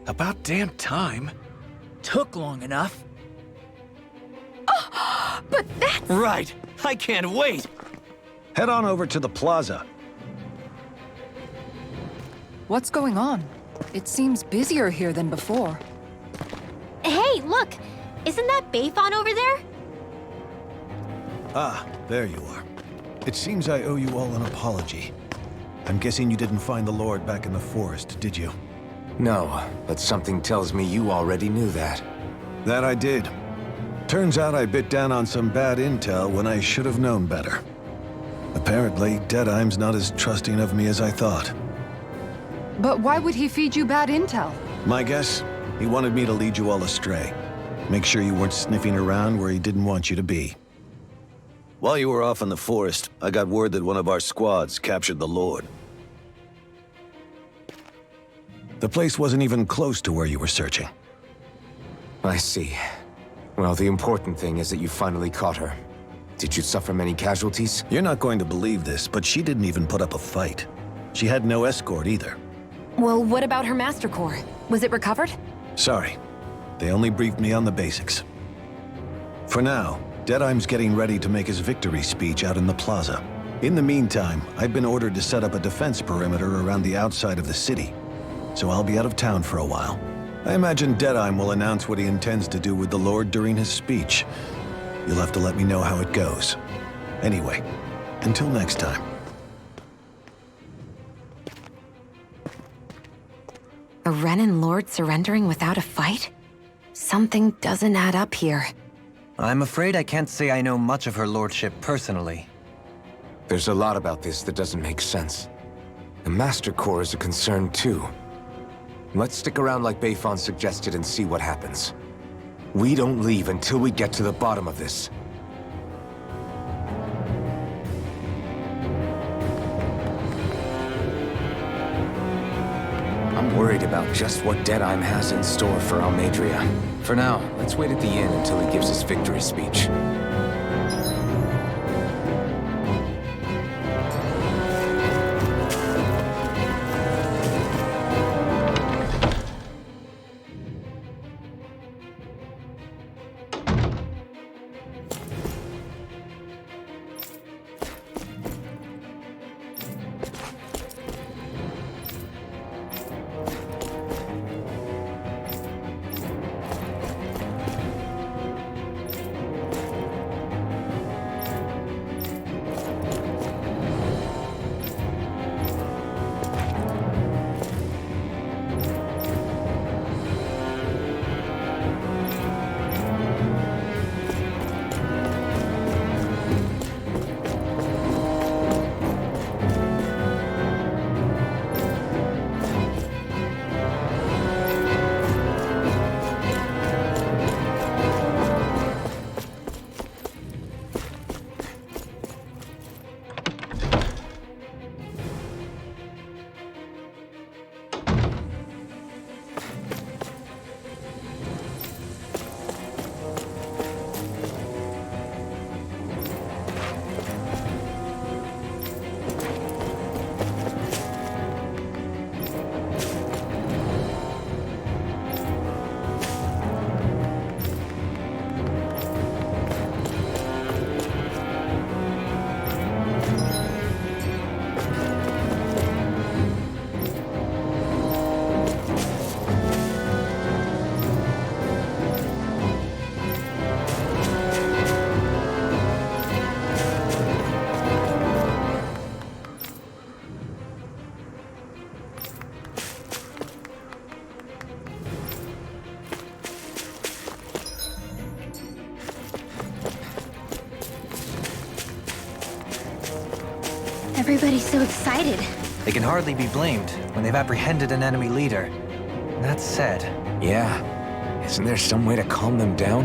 About damn time. Took long enough. But that's... Right. I can't wait. Head on over to the plaza. What's going on? It seems busier here than before. Hey, look! Isn't that Bayfon over there? Ah, there you are. It seems I owe you all an apology. I'm guessing you didn't find the Lord back in the forest, did you? No, but something tells me you already knew that. That I did. Turns out I bit down on some bad intel when I should have known better. Apparently, Deadeye's not as trusting of me as I thought. But why would he feed you bad intel? My guess? He wanted me to lead you all astray. Make sure you weren't sniffing around where he didn't want you to be. While you were off in the forest, I got word that one of our squads captured the Lord. The place wasn't even close to where you were searching. I see. Well, the important thing is that you finally caught her. Did you suffer many casualties? You're not going to believe this, but she didn't even put up a fight. She had no escort either. Well, what about her Master Core? Was it recovered? Sorry. They only briefed me on the basics. For now, Deadeye's getting ready to make his victory speech out in the plaza. In the meantime, I've been ordered to set up a defense perimeter around the outside of the city, so I'll be out of town for a while. I imagine Deadeye will announce what he intends to do with the Lord during his speech. You'll have to let me know how it goes. Anyway, until next time. A Renan Lord surrendering without a fight? Something doesn't add up here. I'm afraid I can't say I know much of her lordship personally. There's a lot about this that doesn't make sense. The Master Core is a concern too. Let's stick around like Bayfon suggested and see what happens. We don't leave until we get to the bottom of this. I'm worried about just what Deadeye has in store for Almeidrea. For now, let's wait at the inn until he gives his victory speech. Everybody's so excited. They can hardly be blamed when they've apprehended an enemy leader. That said... Yeah. Isn't there some way to calm them down?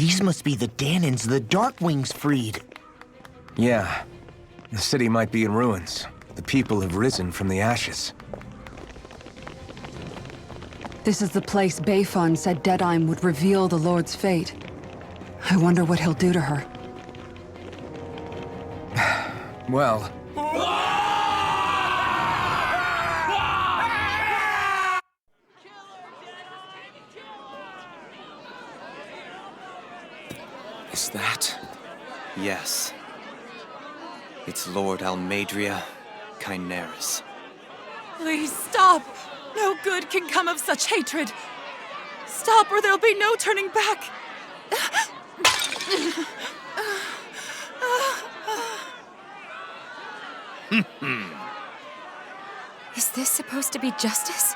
These must be the Danons the Darkwings freed. Yeah. The city might be in ruins. The people have risen from the ashes. This is the place Bayfon said Deadime would reveal the Lord's fate. I wonder what he'll do to her. Well... Is that? Yes. It's Lord Almeidrea, Chineris. Please stop! No good can come of such hatred. Stop or there'll be no turning back. Is this supposed to be justice?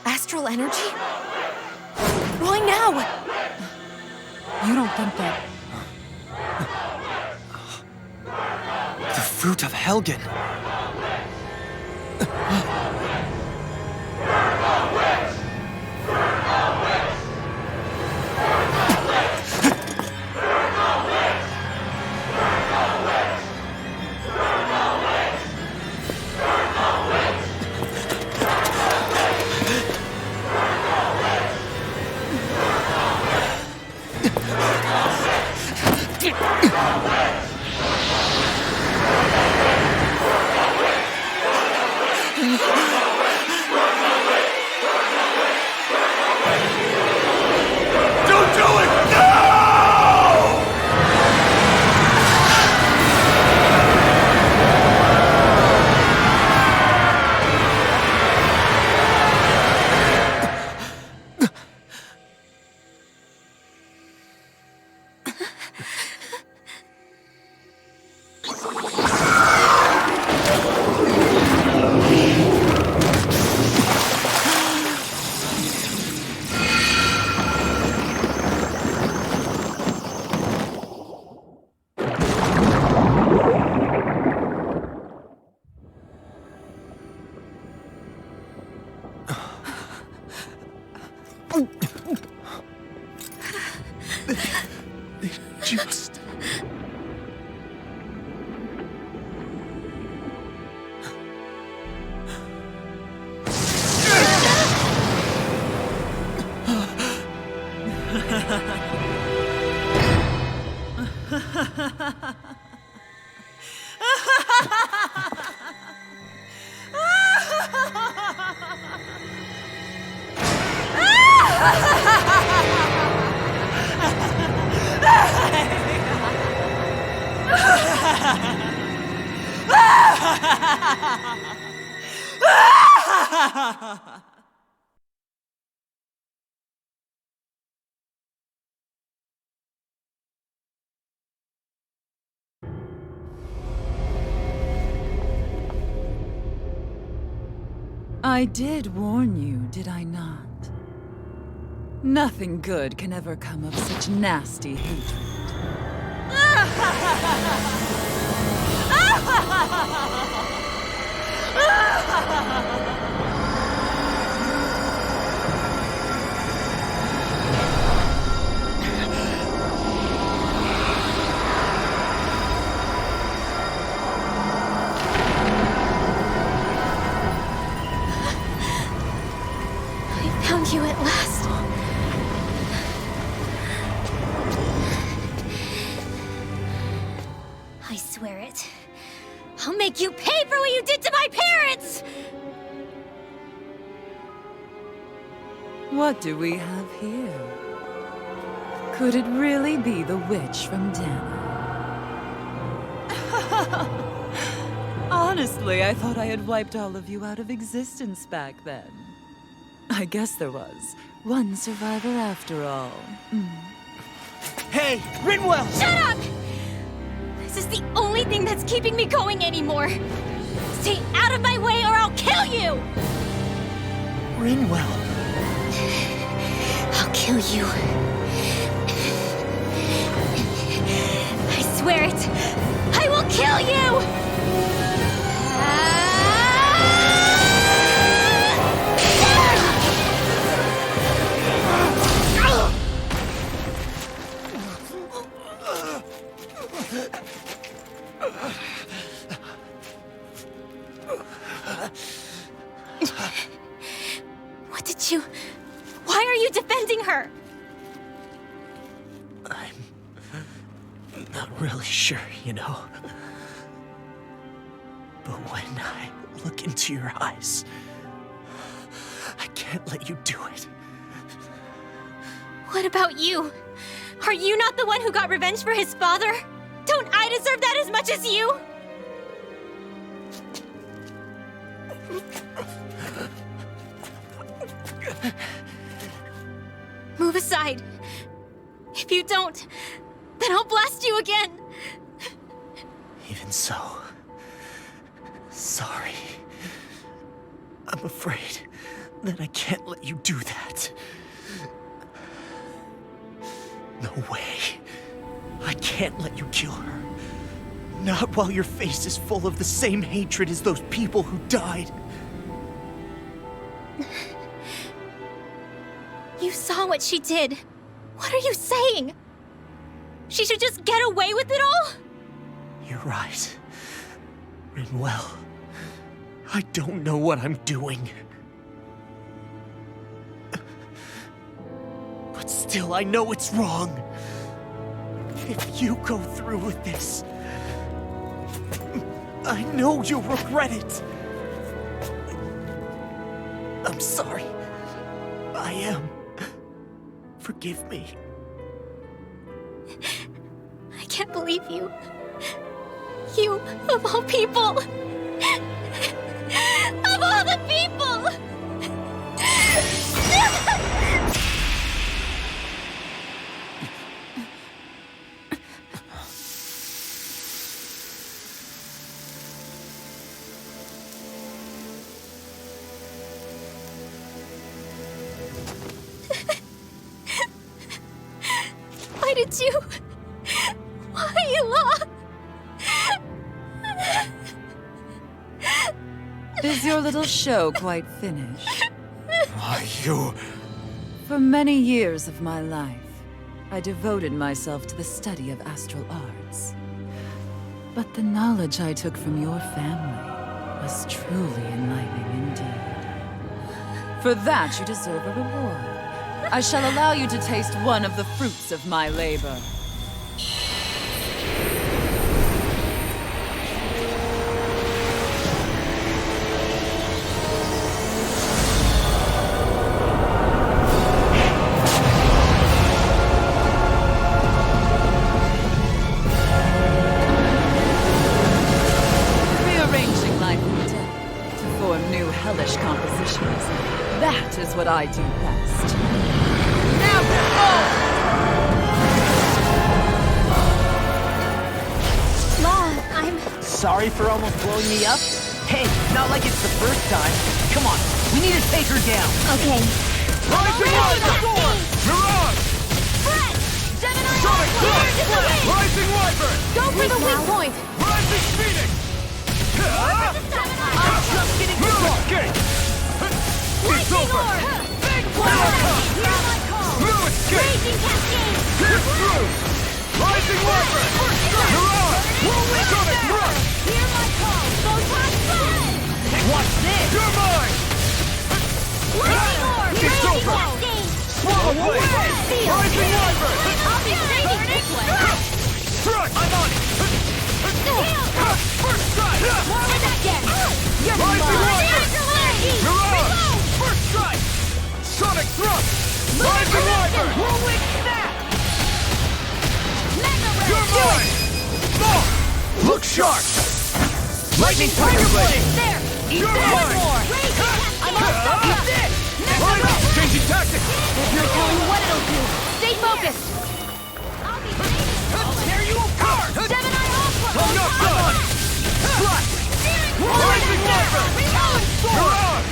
Astral energy? Why now? You don't think that... The fruit of Helgen! I did warn you, did I not? Nothing good can ever come of such nasty hatred. Found you at last. I swear it. I'll make you pay for what you did to my parents! What do we have here? Could it really be the witch from Dana? Honestly, I thought I had wiped all of you out of existence back then. I guess there was one survivor after all. Hey, Rinwell! Shut up! This is the only thing that's keeping me going anymore. Stay out of my way or I'll kill you! Rinwell. I'll kill you. I swear it. I will kill you! What did you... Why are you defending her? I'm not really sure, you know. But when I look into your eyes, I can't let you do it. What about you? Are you not the one who got revenge for his father? Don't I deserve that as much as you? Move aside. If you don't, then I'll blast you again. Even so, sorry. I'm afraid that I can't let you do that. No way. I can't let you kill her. Not while your face is full of the same hatred as those people who died. You saw what she did. What are you saying? She should just get away with it all? You're right. Rinwell. I don't know what I'm doing. But still, I know it's wrong. If you go through with this, I know you'll regret it. I'm sorry. I am. Forgive me. I can't believe you. You, of all people. Of all the people! Why did you... Why, Law? Is your little show quite finished? Why, you... For many years of my life, I devoted myself to the study of astral arts. But the knowledge I took from your family was truly enlightening indeed. For that, you deserve a reward. I shall allow you to taste one of the fruits of my labor. Rearranging life and death to form new hellish compositions. That is what I do best. Now go! Law, I'm... Sorry for almost blowing me up? Hey, not like it's the first time. Come on, we need to take her down. Okay. Rising Wyvern! Mirage! Fred! Gemini! Sonic Flares in the wind! Rising Wyvern! Go for the weak point! Rising Phoenix! I'm just getting started! It's over! Big Blue escape! Raging Cascade! Hit through! Rising Wyvern! Mirage! Sonic Rush! Hear my call! Photon Flood! Watch this! You're mine! Lightning Orb! It's Raging over! Cascade! Swallow Blade! Rising Wyvern! I'll be raging this way! Strike! I'm on it! First strike! More with that again! You're Rising mine! Wyvern! Mirage! First strike! Sonic Thrust! Rising Wyvern! Whirlwind Snap! Mega Ray! You're mine! Ball! Look sharp! Lightning Tiger Blade! There! You're mine! I'm all stuck! Eat this! Changing tactics! No telling what it'll do! Stay focused! There you go! Gemini Aqua! I'm not done! Strike! Rising Wyvern! Mirage!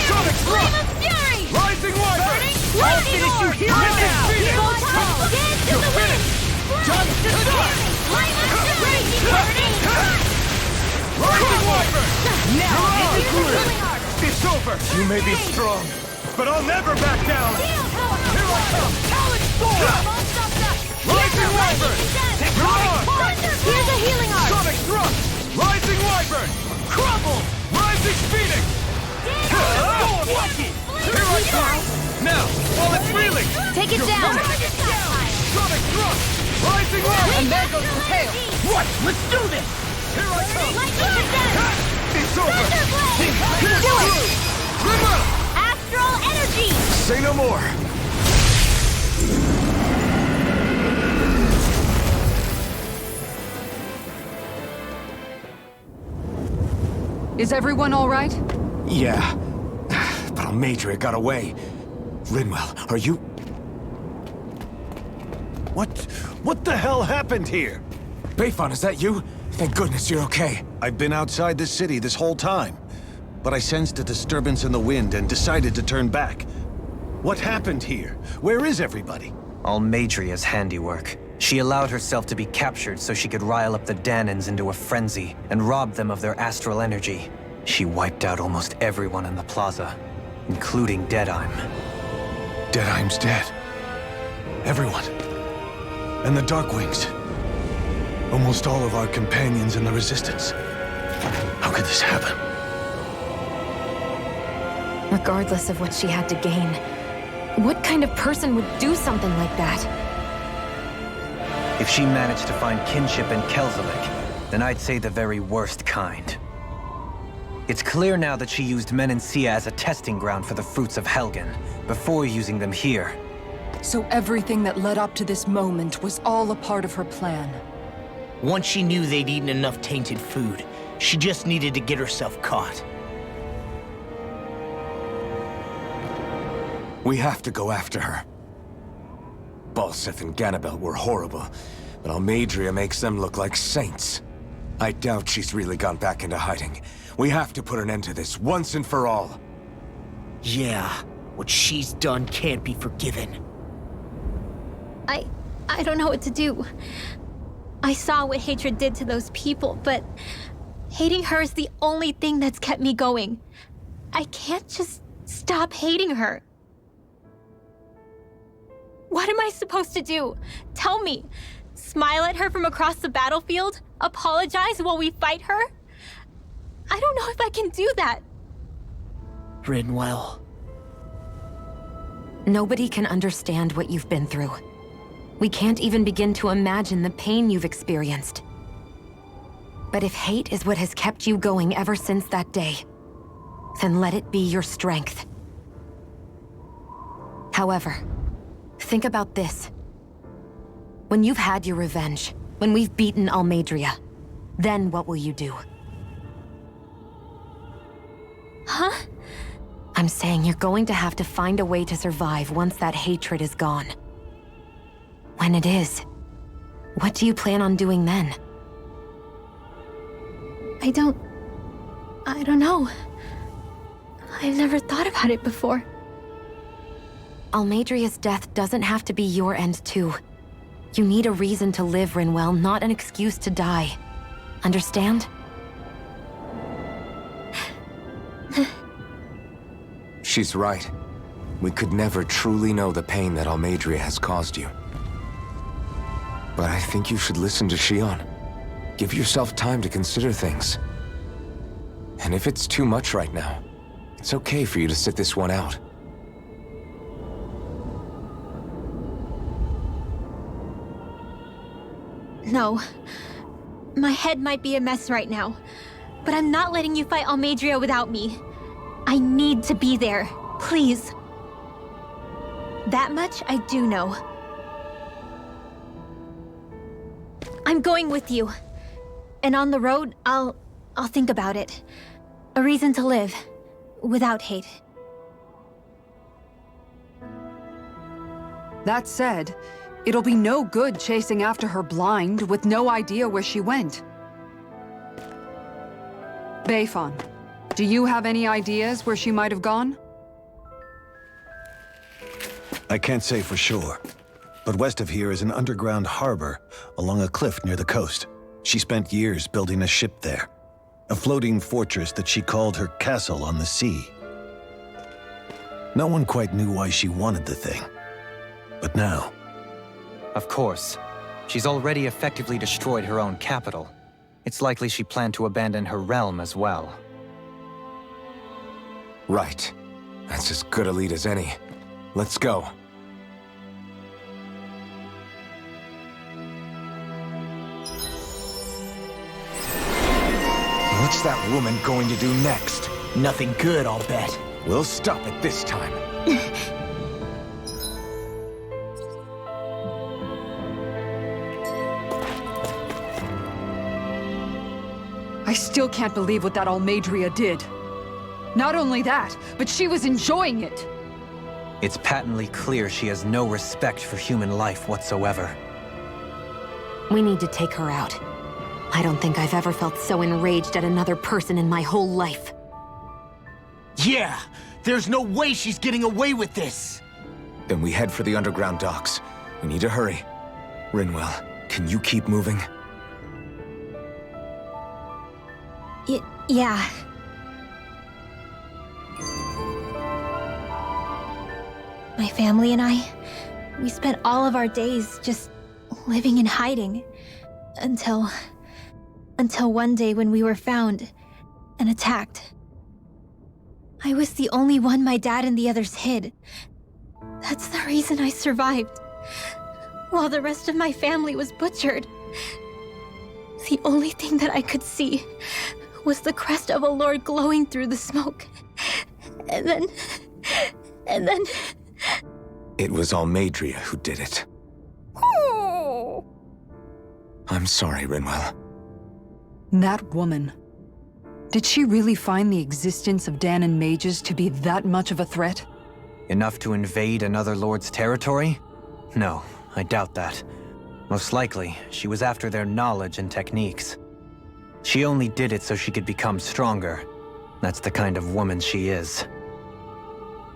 Sonic Flame Thrust! of Fury! Rising Wyvern! I'll finish you here and now! Dance in the wind! Jump to start! Flame of Fury! Burning Thrust! Rising Wyvern! Now, Mirage! It's over! You may be strong, but I'll never back down! Here I come! Talent Storm! Rising Wyvern! Mirage! Here's a healing art! Sonic Thrust! Rising Wyvern! Crumble! Rising Phoenix! Here I come! Now, while it's reeling! Take it down! Sonic Thrust! Rising Wyvern! And there goes the tail! What? Let's do this! Here I come! It's over! Do it! Rinwell! Astral Energy! Say no more. Is everyone all right? Yeah, but Almeidrea got away. Rinwell, are you... What the hell happened here? Bayfon, is that you? Thank goodness you're okay. I've been outside the city this whole time, but I sensed a disturbance in the wind and decided to turn back. What happened here? Where is everybody? Almeidrea's handiwork. She allowed herself to be captured so she could rile up the Danans into a frenzy and rob them of their astral energy. She wiped out almost everyone in the plaza, including Deadime. Deadime's dead. Everyone. And the Darkwings. Almost all of our companions in the Resistance. How could this happen? Regardless of what she had to gain, what kind of person would do something like that? If she managed to find kinship in Kelzelik, then I'd say the very worst kind. It's clear now that she used Menancia as a testing ground for the fruits of Helgen, before using them here. So everything that led up to this moment was all a part of her plan. Once she knew they'd eaten enough tainted food, she just needed to get herself caught. We have to go after her. Balseth and Ganabelt were horrible, but Almeidrea makes them look like saints. I doubt she's really gone back into hiding. We have to put an end to this, once and for all. Yeah, what she's done can't be forgiven. I don't know what to do. I saw what hatred did to those people, but hating her is the only thing that's kept me going. I can't just stop hating her. What am I supposed to do? Tell me. Smile at her from across the battlefield? Apologize while we fight her? I don't know if I can do that. Rinwell. Nobody can understand what you've been through. We can't even begin to imagine the pain you've experienced. But if hate is what has kept you going ever since that day, then let it be your strength. However, think about this. When you've had your revenge, when we've beaten Almeidrea, then what will you do? Huh? I'm saying you're going to have to find a way to survive once that hatred is gone. When it is, what do you plan on doing then? I don't know. I've never thought about it before. Almeidrea's death doesn't have to be your end too. You need a reason to live, Rinwell, not an excuse to die. Understand? She's right. We could never truly know the pain that Almeidrea has caused you. But I think you should listen to Shion. Give yourself time to consider things. And if it's too much right now, it's okay for you to sit this one out. No. My head might be a mess right now, but I'm not letting you fight Almeidrea without me. I need to be there. Please. That much I do know. I'm going with you. And on the road, I'll think about it. A reason to live. Without hate. That said, it'll be no good chasing after her blind with no idea where she went. Beifon, do you have any ideas where she might have gone? I can't say for sure, but west of here is an underground harbor along a cliff near the coast. She spent years building a ship there, a floating fortress that she called her castle on the sea. No one quite knew why she wanted the thing, but now... Of course. She's already effectively destroyed her own capital. It's likely she planned to abandon her realm as well. Right. That's as good a lead as any. Let's go. What's that woman going to do next? Nothing good, I'll bet. We'll stop it this time. I still can't believe what that Almeidrea did. Not only that, but she was enjoying it. It's patently clear she has no respect for human life whatsoever. We need to take her out. I don't think I've ever felt so enraged at another person in my whole life. Yeah! There's no way she's getting away with this! Then we head for the underground docks. We need to hurry. Rinwell, can you keep moving? Yeah. My family and I, we spent all of our days just living in hiding. Until one day when we were found and attacked. I was the only one my dad and the others hid. That's the reason I survived. While the rest of my family was butchered. The only thing that I could see was the crest of a lord glowing through the smoke. And then... It was Almeidrea who did it. I'm sorry, Rinwell. That woman. Did she really find the existence of Danon mages to be that much of a threat? Enough to invade another lord's territory? No, I doubt that. Most likely, she was after their knowledge and techniques. She only did it so she could become stronger. That's the kind of woman she is.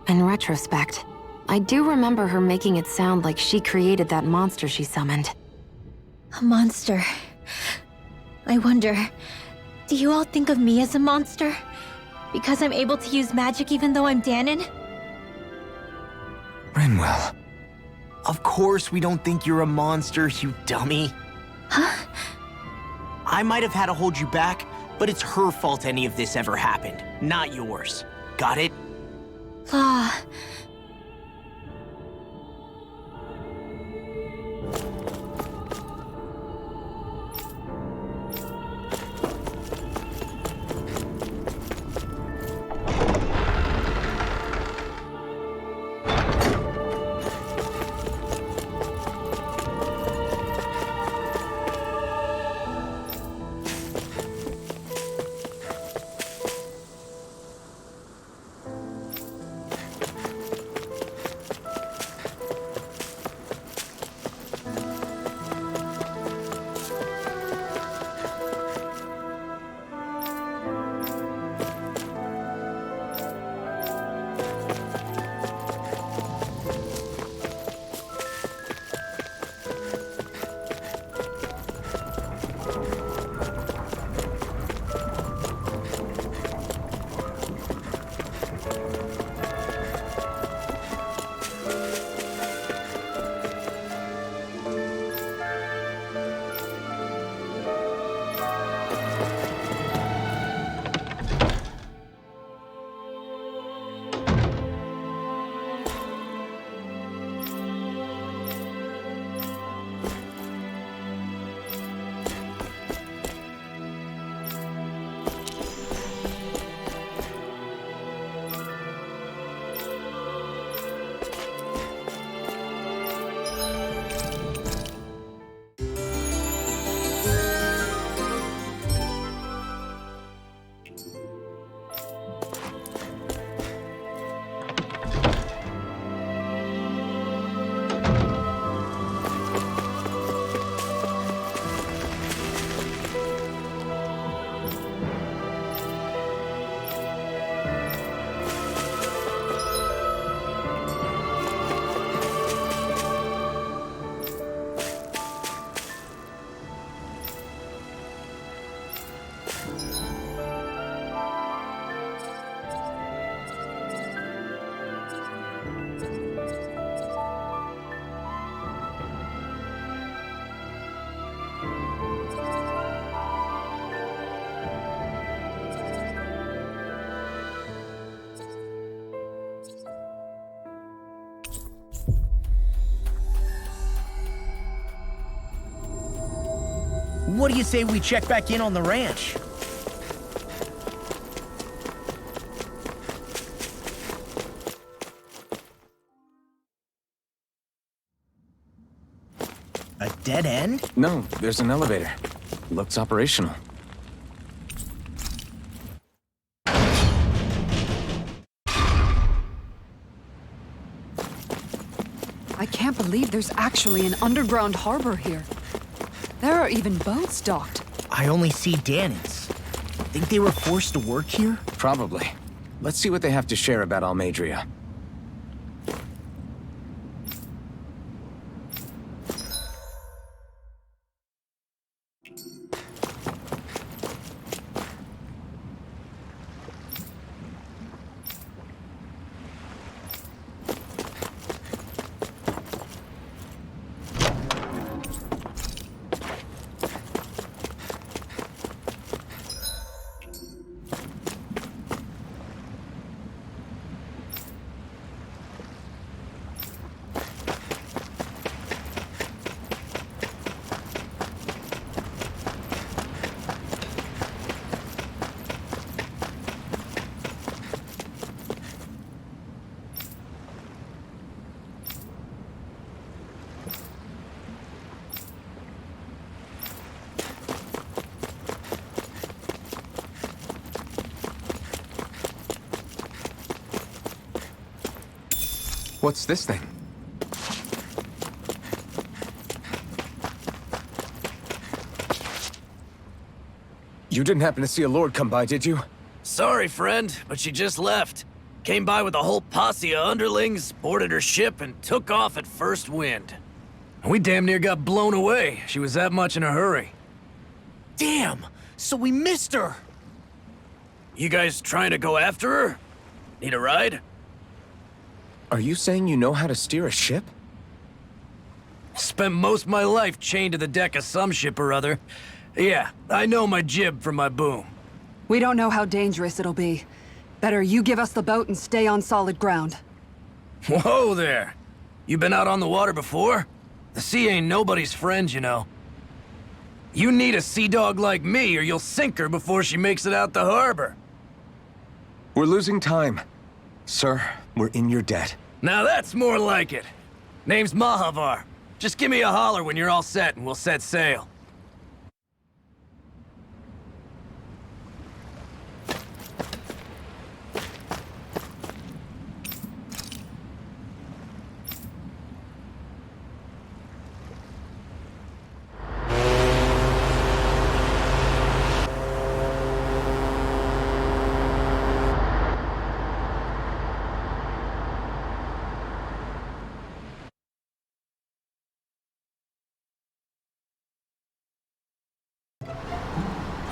In retrospect, I do remember her making it sound like she created that monster she summoned. A monster. I wonder, do you all think of me as a monster? Because I'm able to use magic even though I'm Danon? Rinwell. Of course we don't think you're a monster, you dummy. Huh? I might have had to hold you back, but it's her fault any of this ever happened, not yours. Got it? Ah. What do you say we check back in on the ranch? A dead end? No, there's an elevator. Looks operational. I can't believe there's actually an underground harbor here. There are even boats docked. I only see Danans. Think they were forced to work here? Probably. Let's see what they have to share about Almeidrea. What's this thing? You didn't happen to see a lord come by, did you? Sorry, friend, but she just left. Came by with a whole posse of underlings, boarded her ship, and took off at first wind. We damn near got blown away. She was that much in a hurry. Damn! So we missed her! You guys trying to go after her? Need a ride? Are you saying you know how to steer a ship? Spent most of my life chained to the deck of some ship or other. Yeah, I know my jib from my boom. We don't know how dangerous it'll be. Better you give us the boat and stay on solid ground. Whoa there! You been out on the water before? The sea ain't nobody's friend, you know. You need a sea dog like me, or you'll sink her before she makes it out the harbor. We're losing time. Sir, we're in your debt. Now that's more like it. Name's Mahavar. Just give me a holler when you're all set and we'll set sail.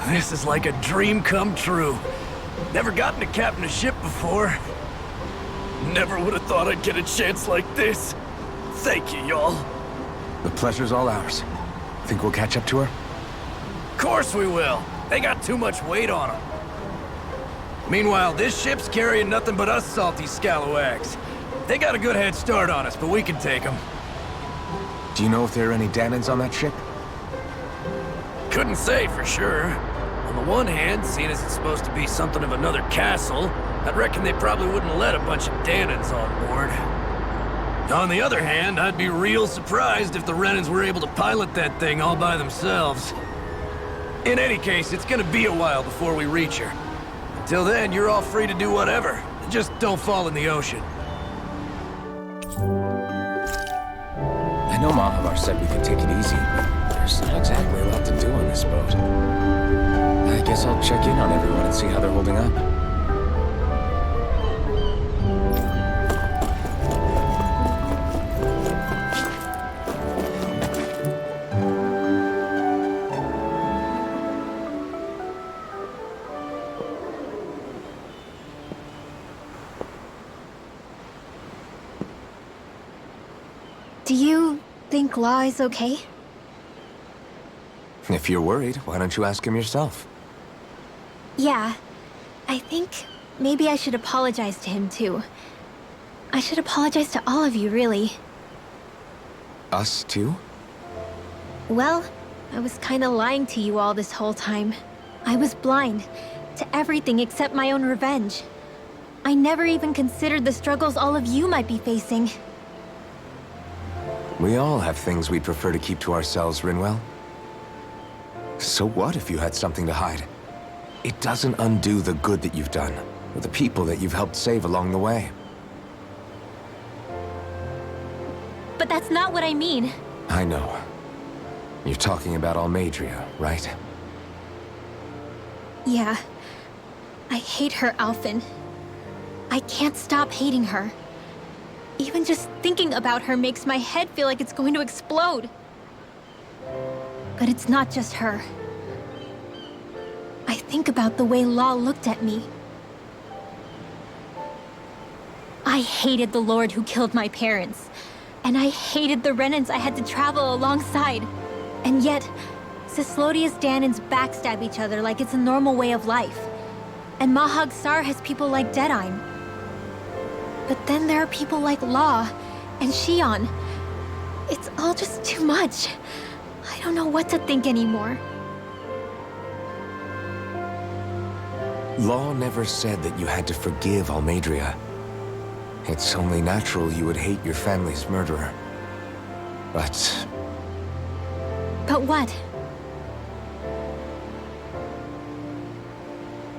This is like a dream come true. Never gotten to captain a ship before. Never would have thought I'd get a chance like this. Thank you, y'all. The pleasure's all ours. Think we'll catch up to her? Of course we will. They got too much weight on them. Meanwhile, this ship's carrying nothing but us salty scalawags. They got a good head start on us, but we can take them. Do you know if there are any Danans on that ship? Couldn't say for sure. On the one hand, seeing as it's supposed to be something of another castle, I'd reckon they probably wouldn't let a bunch of Danans on board. On the other hand, I'd be real surprised if the Renans were able to pilot that thing all by themselves. In any case, it's gonna be a while before we reach her. Until then, you're all free to do whatever. Just don't fall in the ocean. I know Mahavar said we could take it easy, but there's not exactly a lot to do on this boat. I guess I'll check in on everyone and see how they're holding up. Do you think Law is okay? If you're worried, why don't you ask him yourself? Yeah. I think maybe I should apologize to him too. I should apologize to all of you, really. Us too? Well, I was kinda lying to you all this whole time. I was blind to everything except my own revenge. I never even considered the struggles all of you might be facing. We all have things we'd prefer to keep to ourselves, Rinwell. So what if you had something to hide? It doesn't undo the good that you've done, or the people that you've helped save along the way. But that's not what I mean. I know. You're talking about Almeidrea, right? Yeah. I hate her, Alphen. I can't stop hating her. Even just thinking about her makes my head feel like it's going to explode. But it's not just her. I think about the way Law looked at me. I hated the Lord who killed my parents. And I hated the Renans I had to travel alongside. And yet, Cyslodia's Danans backstab each other like it's a normal way of life. And Mahag Sar has people like Deadime. But then there are people like Law and Shion. It's all just too much. I don't know what to think anymore. Law never said that you had to forgive Almeidrea. It's only natural you would hate your family's murderer. But what?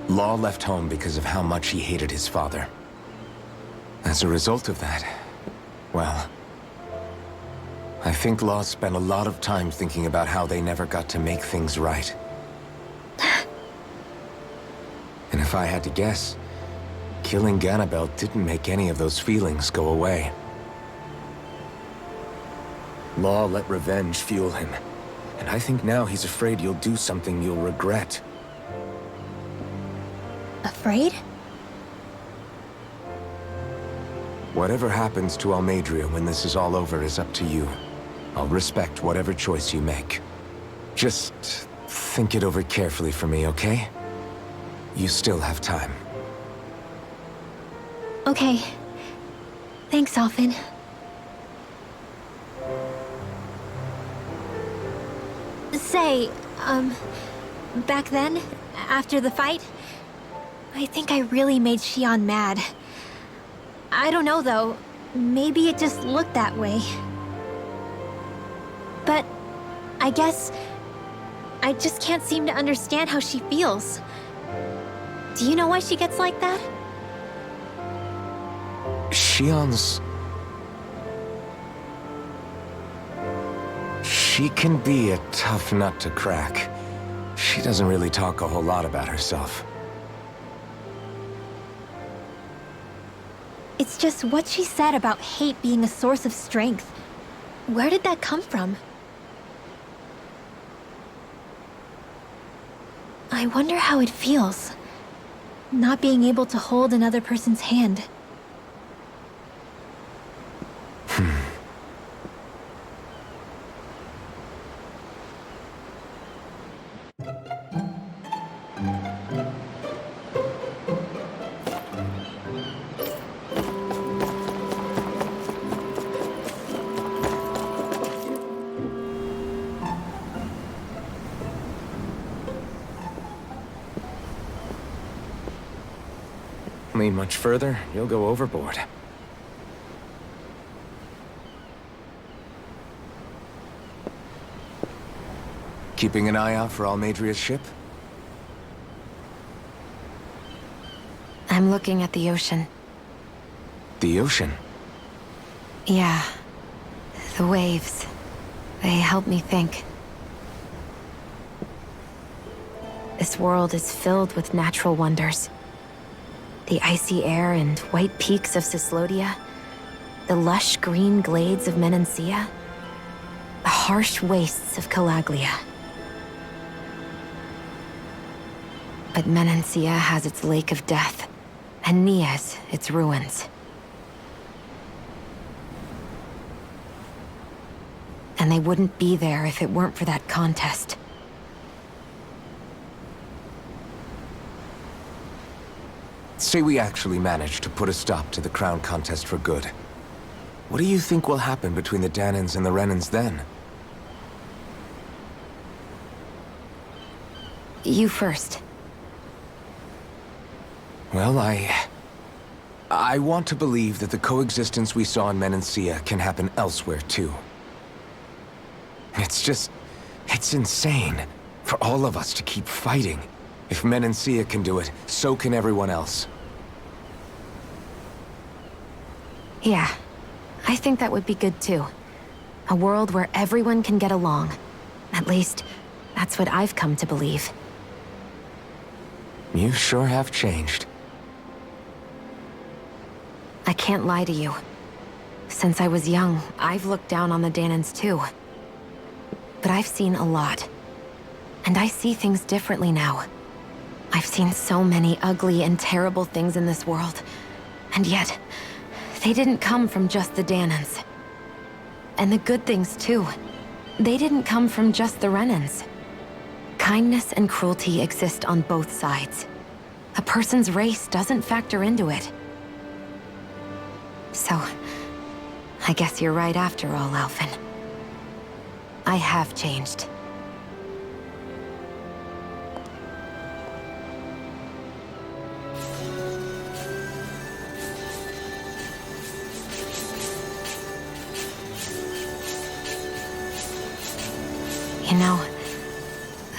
Law left home because of how much he hated his father. As a result of that, well, I think Law spent a lot of time thinking about how they never got to make things right. And if I had to guess, killing Ganabel didn't make any of those feelings go away. Law let revenge fuel him, and I think now he's afraid you'll do something you'll regret. Afraid? Whatever happens to Almeidrea when this is all over is up to you. I'll respect whatever choice you make. Just think it over carefully for me, okay? You still have time. Okay. Thanks, Alphen. Say, back then, after the fight, I think I really made Shion mad. I don't know, though. Maybe it just looked that way. But I guess I just can't seem to understand how she feels. Do you know why she gets like that? Shion's... She can be a tough nut to crack. She doesn't really talk a whole lot about herself. It's just what she said about hate being a source of strength. Where did that come from? I wonder how it feels, not being able to hold another person's hand. Lean much further, you'll go overboard. Keeping an eye out for Almeidrea's ship? I'm looking at the ocean. The ocean? Yeah. The waves. They help me think. This world is filled with natural wonders. The icy air and white peaks of Cyslodia, the lush green glades of Menancia, the harsh wastes of Calaglia. But Menancia has its lake of death, and Nias its ruins. And they wouldn't be there if it weren't for that contest. Say we actually managed to put a stop to the crown contest for good. What do you think will happen between the Danans and the Renans then? You first. Well, I want to believe that the coexistence we saw in Menancia can happen elsewhere, too. It's insane for all of us to keep fighting. If Menancia can do it, so can everyone else. Yeah, I think that would be good too. A world where everyone can get along. At least, that's what I've come to believe. You sure have changed. I can't lie to you. Since I was young, I've looked down on the Danans too. But I've seen a lot. And I see things differently now. I've seen so many ugly and terrible things in this world. And yet, they didn't come from just the Danans. And the good things too. They didn't come from just the Renans. Kindness and cruelty exist on both sides. A person's race doesn't factor into it. So, I guess you're right after all, Alphen. I have changed. You know,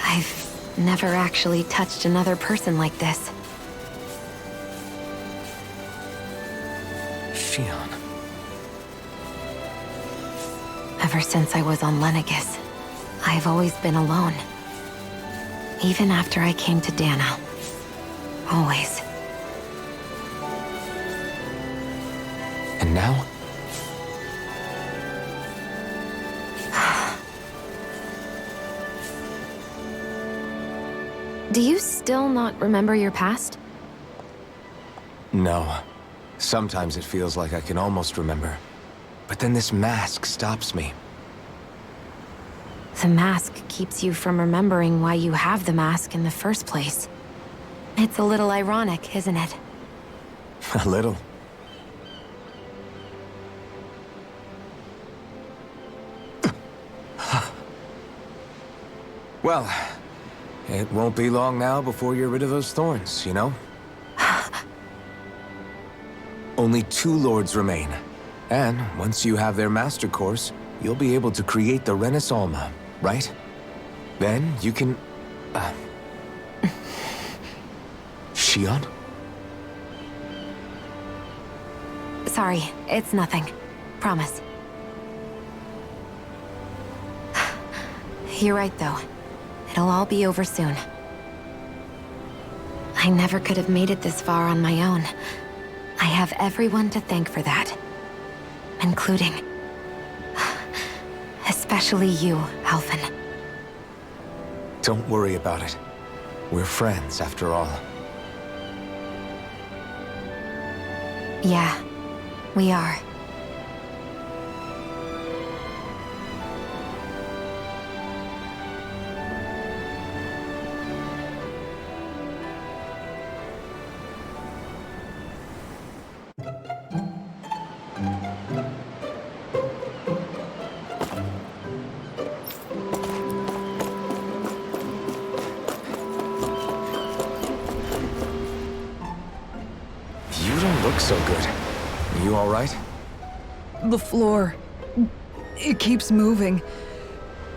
I've never actually touched another person like this. Shion. Ever since I was on Lenegis, I've always been alone. Even after I came to Dana. Always. And now? Do you still not remember your past? No. Sometimes it feels like I can almost remember. But then this mask stops me. The mask keeps you from remembering why you have the mask in the first place. It's a little ironic, isn't it? A little. Well, it won't be long now before you're rid of those thorns, you know? Only 2 lords remain. And once you have their master course, you'll be able to create the Renis Alma, right? Then you can... Shion? Sorry, it's nothing. Promise. You're right, though. It'll all be over soon. I never could have made it this far on my own. I have everyone to thank for that. Including... especially you, Alphen. Don't worry about it. We're friends, after all. Yeah, we are. So good. You all right? The floor. It keeps moving.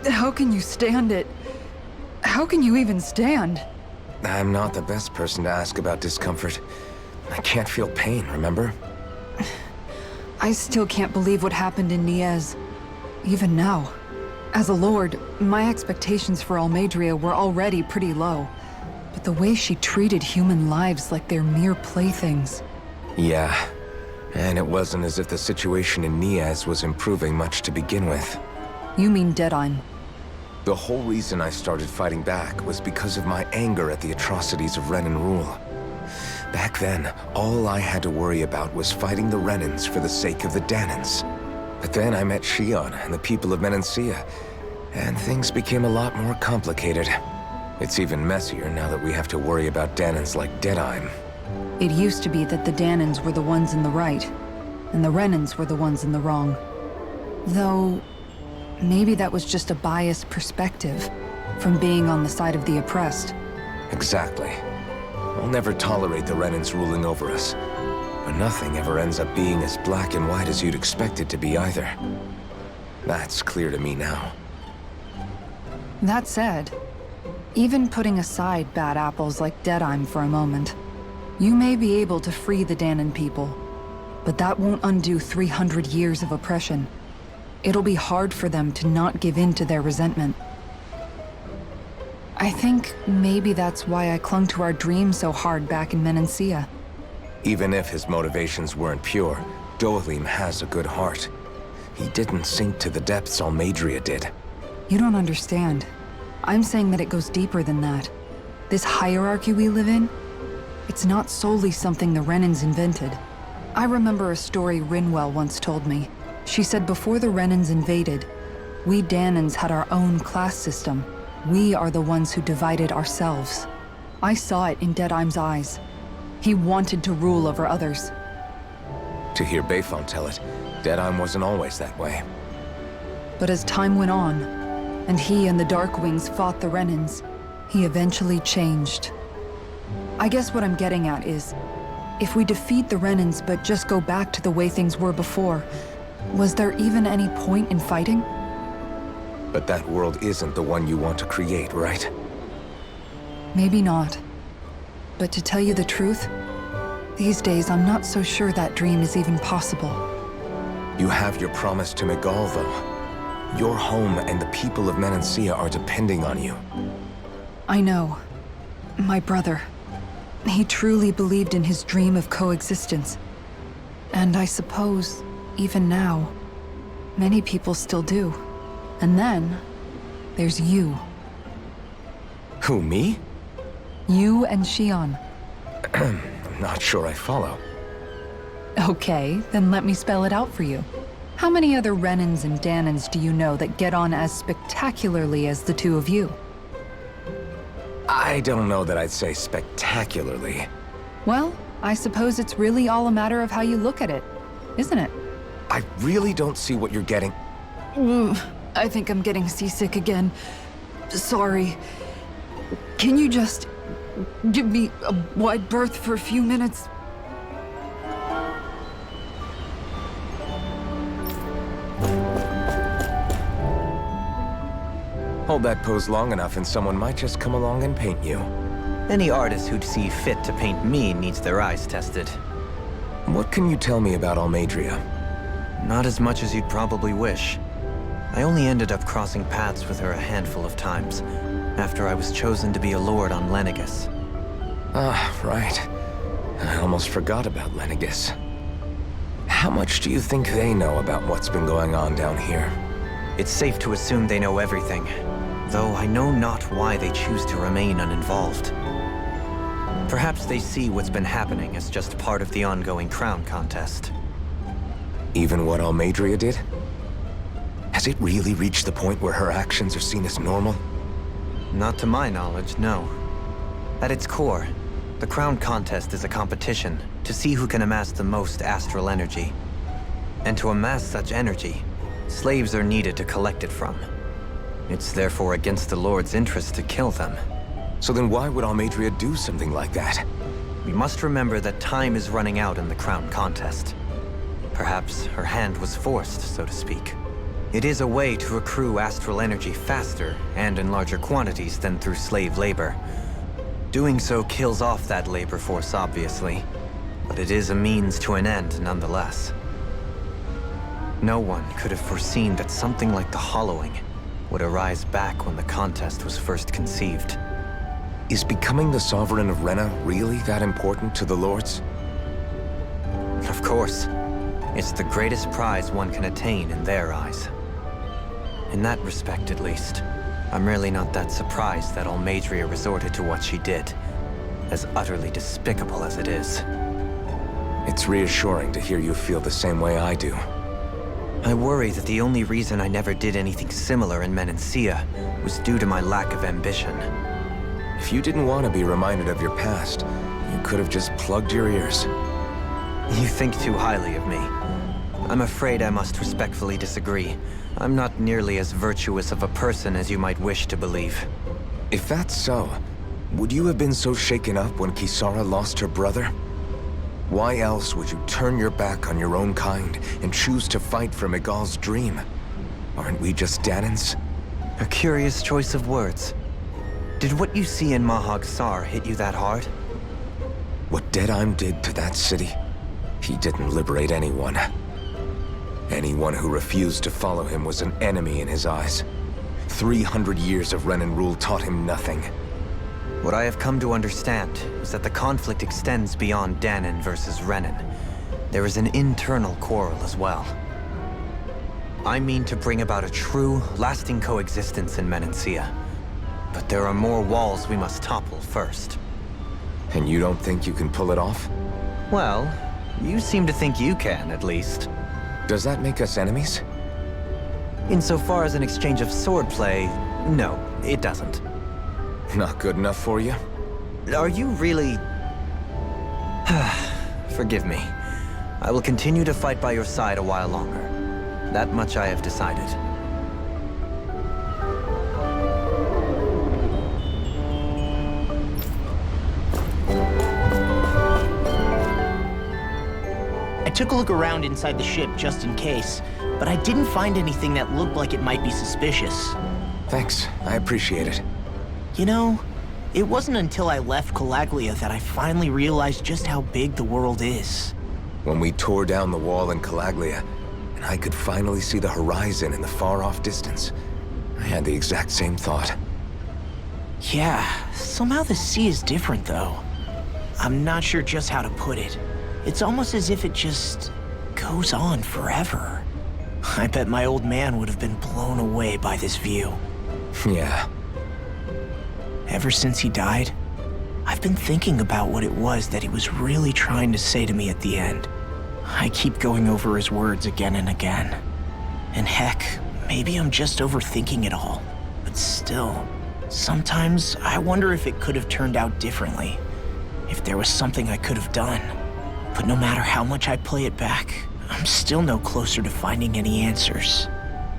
How can you stand it? How can you even stand? I'm not the best person to ask about discomfort. I can't feel pain, remember? I still can't believe what happened in Niez. Even now. As a lord, my expectations for Almeidrea were already pretty low. But the way she treated human lives like they're mere playthings... Yeah, and it wasn't as if the situation in Niez was improving much to begin with. You mean Deadine? The whole reason I started fighting back was because of my anger at the atrocities of Renan rule. Back then, all I had to worry about was fighting the Renans for the sake of the Danans. But then I met Shion and the people of Menancia, and things became a lot more complicated. It's even messier now that we have to worry about Danans like Deadine. It used to be that the Danans were the ones in the right, and the Renans were the ones in the wrong. Though, maybe that was just a biased perspective from being on the side of the oppressed. Exactly. We'll never tolerate the Renans ruling over us. But nothing ever ends up being as black and white as you'd expect it to be either. That's clear to me now. That said, even putting aside bad apples like Deadheim for a moment, you may be able to free the Danon people, but that won't undo 300 years of oppression. It'll be hard for them to not give in to their resentment. I think maybe that's why I clung to our dream so hard back in Menancia. Even if his motivations weren't pure, Dohalim has a good heart. He didn't sink to the depths Almeidrea did. You don't understand. I'm saying that it goes deeper than that. This hierarchy we live in, it's not solely something the Renans invented. I remember a story Rinwell once told me. She said before the Renans invaded, we Danons had our own class system. We are the ones who divided ourselves. I saw it in Deadheim's eyes. He wanted to rule over others. To hear Bayfon tell it, Deadheim wasn't always that way. But as time went on, and he and the Darkwings fought the Renans, he eventually changed. I guess what I'm getting at is, if we defeat the Renans but just go back to the way things were before, was there even any point in fighting? But that world isn't the one you want to create, right? Maybe not. But to tell you the truth, these days I'm not so sure that dream is even possible. You have your promise to Miguel, though. Your home and the people of Menancia are depending on you. I know. My brother. He truly believed in his dream of coexistence. And I suppose, even now, many people still do. And then, there's you. Who, me? You and Xion. I'm not sure I follow. Okay, then let me spell it out for you. How many other Renans and Danons do you know that get on as spectacularly as the two of you? I don't know that I'd say spectacularly. Well, I suppose it's really all a matter of how you look at it, isn't it? I really don't see what you're getting. I think I'm getting seasick again. Sorry. Can you just give me a wide berth for a few minutes? Hold that pose long enough and someone might just come along and paint you. Any artist who'd see fit to paint me needs their eyes tested. What can you tell me about Almeidrea? Not as much as you'd probably wish. I only ended up crossing paths with her a handful of times, after I was chosen to be a lord on Lenegis. Ah, right. I almost forgot about Lenegis. How much do you think they know about what's been going on down here? It's safe to assume they know everything, though I know not why they choose to remain uninvolved. Perhaps they see what's been happening as just part of the ongoing crown contest. Even what Almeidrea did? Has it really reached the point where her actions are seen as normal? Not to my knowledge, no. At its core, the crown contest is a competition to see who can amass the most astral energy. And to amass such energy, slaves are needed to collect it from. It's therefore against the Lord's interest to kill them. So then why would Almeidrea do something like that? We must remember that time is running out in the crown contest. Perhaps her hand was forced, so to speak. It is a way to accrue astral energy faster and in larger quantities than through slave labor. Doing so kills off that labor force, obviously, but it is a means to an end nonetheless. No one could have foreseen that something like the Hollowing would arise back when the contest was first conceived. Is becoming the Sovereign of Rena really that important to the Lords? Of course. It's the greatest prize one can attain in their eyes. In that respect, at least, I'm really not that surprised that Almeidrea resorted to what she did, as utterly despicable as it is. It's reassuring to hear you feel the same way I do. I worry that the only reason I never did anything similar in Menancia was due to my lack of ambition. If you didn't want to be reminded of your past, you could have just plugged your ears. You think too highly of me. I'm afraid I must respectfully disagree. I'm not nearly as virtuous of a person as you might wish to believe. If that's so, would you have been so shaken up when Kisara lost her brother? Why else would you turn your back on your own kind and choose to fight for Miguel's dream? Aren't we just Danans? A curious choice of words. Did what you see in Mahag Sar hit you that hard? What Deadheim did to that city, he didn't liberate anyone. Anyone who refused to follow him was an enemy in his eyes. 300 years of Renan rule taught him nothing. What I have come to understand is that the conflict extends beyond Danan versus Renan. There is an internal quarrel as well. I mean to bring about a true, lasting coexistence in Menancia. But there are more walls we must topple first. And you don't think you can pull it off? Well, you seem to think you can, at least. Does that make us enemies? Insofar as an exchange of swordplay, no, it doesn't. Not good enough for you? Are you really... Forgive me. I will continue to fight by your side a while longer. That much I have decided. I took a look around inside the ship just in case, but I didn't find anything that looked like it might be suspicious. Thanks, I appreciate it. You know, it wasn't until I left Calaglia that I finally realized just how big the world is. When we tore down the wall in Calaglia, and I could finally see the horizon in the far-off distance, I had the exact same thought. Yeah, somehow the sea is different though. I'm not sure just how to put it. It's almost as if it just goes on forever. I bet my old man would have been blown away by this view. Yeah. Ever since he died, I've been thinking about what it was that he was really trying to say to me at the end. I keep going over his words again and again. And heck, maybe I'm just overthinking it all. But still, sometimes I wonder if it could have turned out differently. If there was something I could have done. But no matter how much I play it back, I'm still no closer to finding any answers.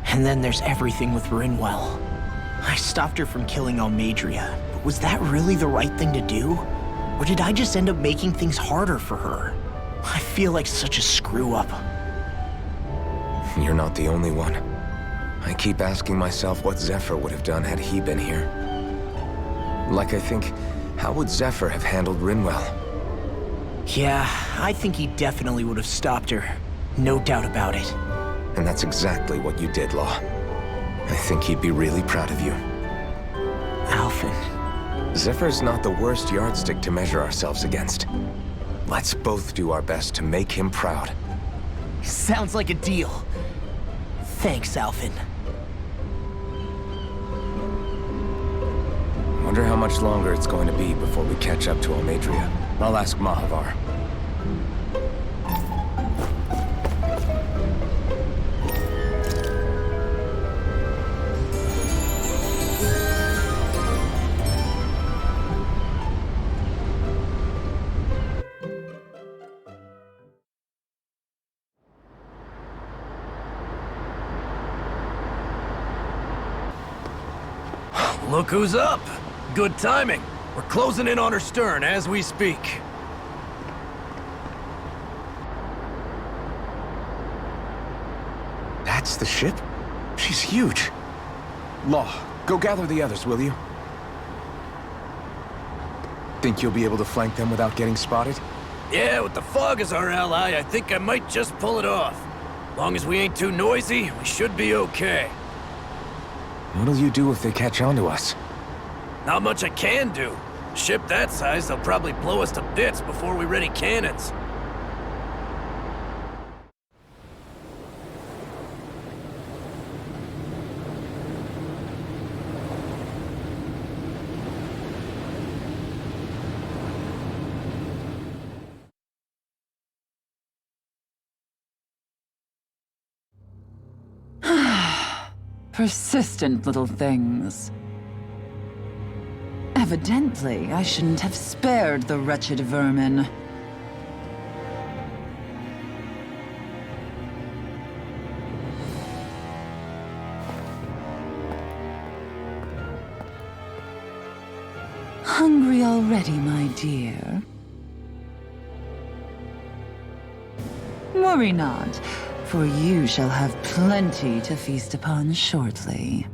And then there's everything with Rinwell. I stopped her from killing Almeidrea, but was that really the right thing to do? Or did I just end up making things harder for her? I feel like such a screw-up. You're not the only one. I keep asking myself what Zephyr would have done had he been here. Like I think, how would Zephyr have handled Rinwell? Yeah, I think he definitely would have stopped her. No doubt about it. And that's exactly what you did, Law. I think he'd be really proud of you. Alphen. Zephyr's not the worst yardstick to measure ourselves against. Let's both do our best to make him proud. Sounds like a deal. Thanks, Alphen. Wonder how much longer it's going to be before we catch up to Almeidrea. I'll ask Mahavar. Look who's up! Good timing. We're closing in on her stern as we speak. That's the ship? She's huge. Law, go gather the others, will you? Think you'll be able to flank them without getting spotted? Yeah, with the fog as our ally, I think I might just pull it off. Long as we ain't too noisy, we should be okay. What'll you do if they catch on to us? Not much I can do. Ship that size, they'll probably blow us to bits before we ready cannons. Persistent little things. Evidently, I shouldn't have spared the wretched vermin. Hungry already, my dear? Worry not, for you shall have plenty to feast upon shortly.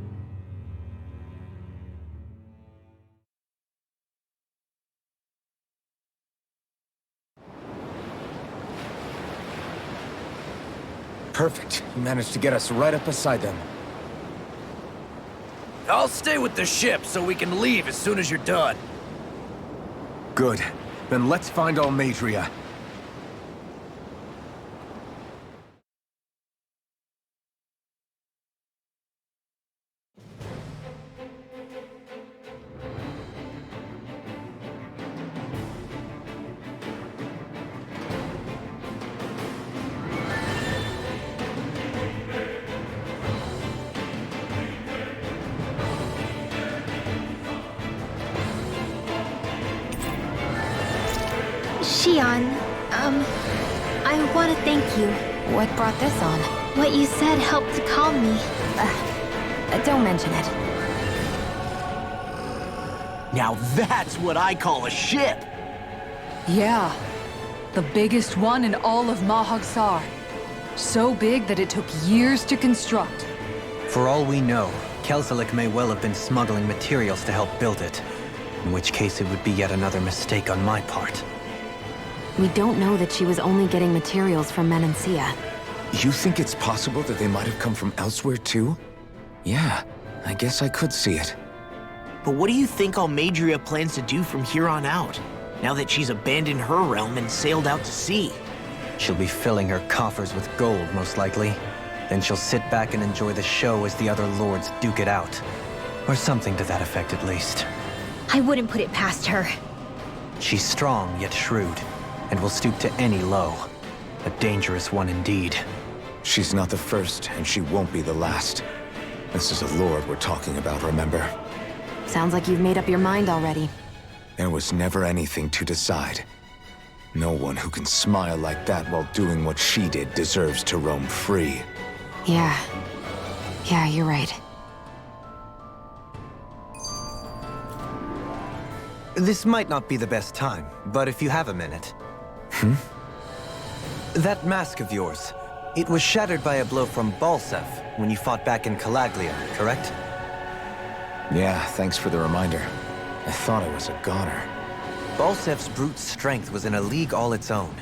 Perfect. You managed to get us right up beside them. I'll stay with the ship so we can leave as soon as you're done. Good. Then let's find Almeidrea. Xion, I want to thank you. What brought this on? What you said helped to calm me. Don't mention it. Now that's what I call a ship! Yeah. The biggest one in all of Mahagsar. So big that it took years to construct. For all we know, Kelzelik may well have been smuggling materials to help build it. In which case it would be yet another mistake on my part. We don't know that she was only getting materials from Menancia. You think it's possible that they might have come from elsewhere too? Yeah, I guess I could see it. But what do you think Almeidrea plans to do from here on out, now that she's abandoned her realm and sailed out to sea? She'll be filling her coffers with gold, most likely. Then she'll sit back and enjoy the show as the other lords duke it out. Or something to that effect, at least. I wouldn't put it past her. She's strong, yet shrewd, and will stoop to any low. A dangerous one indeed. She's not the first, and she won't be the last. This is a lord we're talking about, remember? Sounds like you've made up your mind already. There was never anything to decide. No one who can smile like that while doing what she did deserves to roam free. Yeah, you're right. This might not be the best time, but if you have a minute. That mask of yours, it was shattered by a blow from Balsev when you fought back in Calaglia, correct? Yeah, thanks for the reminder. I thought I was a goner. Balsev's brute strength was in a league all its own,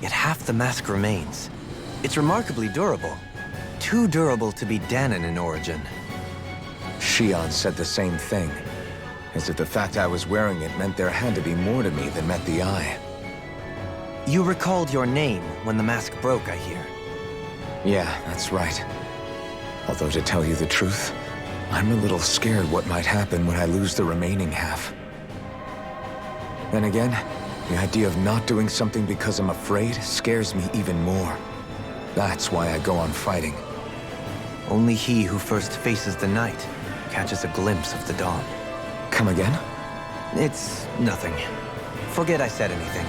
yet half the mask remains. It's remarkably durable. Too durable to be Danon in origin. Xion said the same thing. As if the fact I was wearing it meant there had to be more to me than met the eye. You recalled your name when the mask broke, I hear. Yeah, that's right. Although to tell you the truth, I'm a little scared what might happen when I lose the remaining half. Then again, the idea of not doing something because I'm afraid scares me even more. That's why I go on fighting. Only he who first faces the night catches a glimpse of the dawn. Come again? It's nothing. Forget I said anything.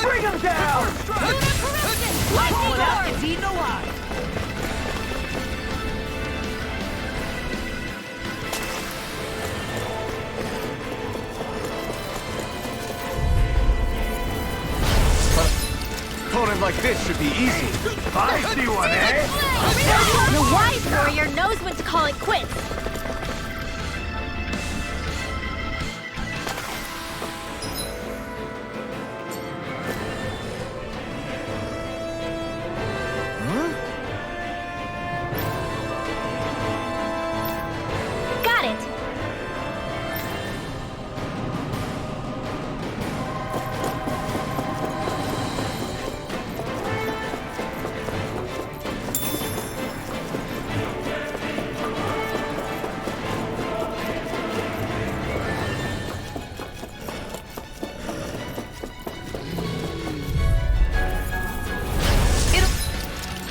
Bring him down! Lightning is eaten alive! Opponent like this should be easy. I see one, eh? The wise warrior knows when to call it quits.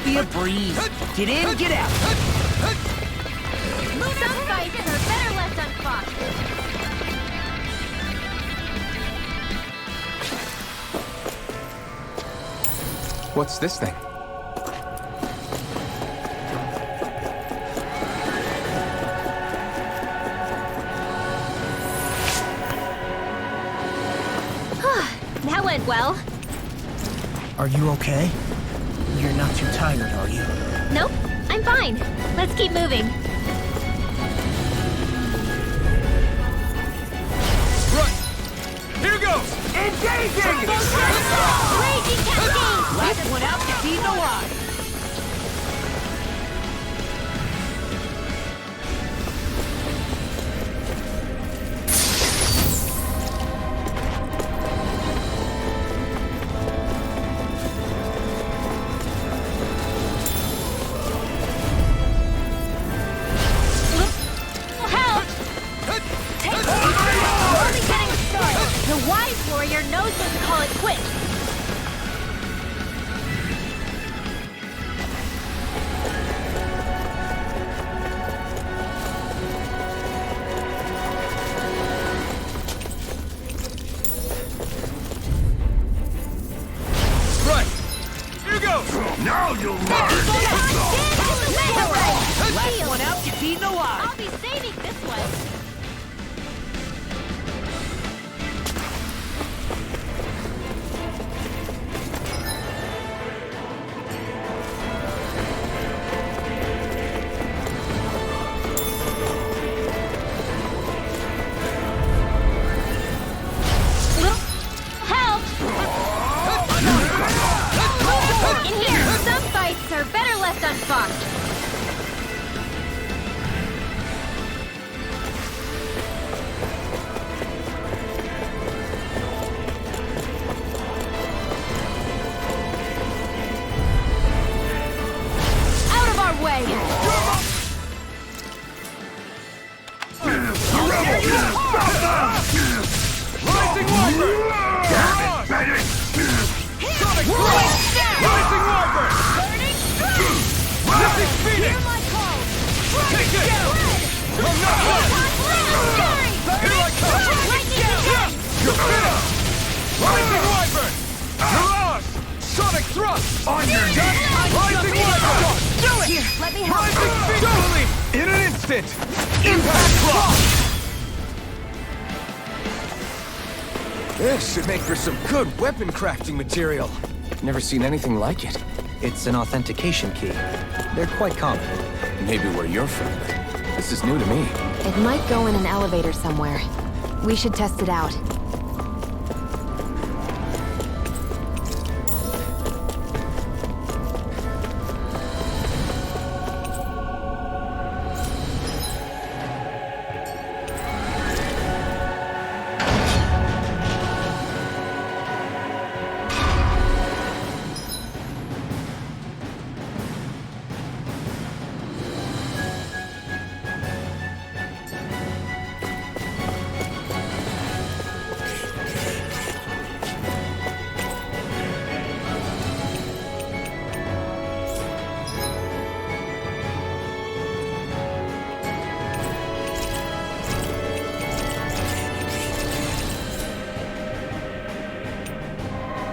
be a breeze. Get in, get out. Some fights are better left unfought. What's this thing? That went well. Are you okay? You're not too tired, are you? Nope, I'm fine. Let's keep moving. Right! Here goes! Engaging! Raging cascade! Last one out gets eaten alive. Help! Take it! We're only getting started. The wise warrior knows when to call it quits. Right! Here goes! Now you'll learn! Last one out gets eaten alive. I'll be saving this one. Help! In here, some fights are better left unfought. Out of our way! Rising Wyvern! Sonic Thrust! Rising Wyvern! Mystic Phoenix! Take it! I'm not done! Here I come! You're finished! Rising Wyvern! Mirage! Sonic Thrust! On your neck! Rising Wyvern! Do it! Here, let me help. Rising Phoenix! In an instant! Impact Block! This should make for some good weapon crafting material. Never seen anything like it. It's an authentication key. They're quite common. Maybe where you're from, but this is new to me. It might go in an elevator somewhere. We should test it out.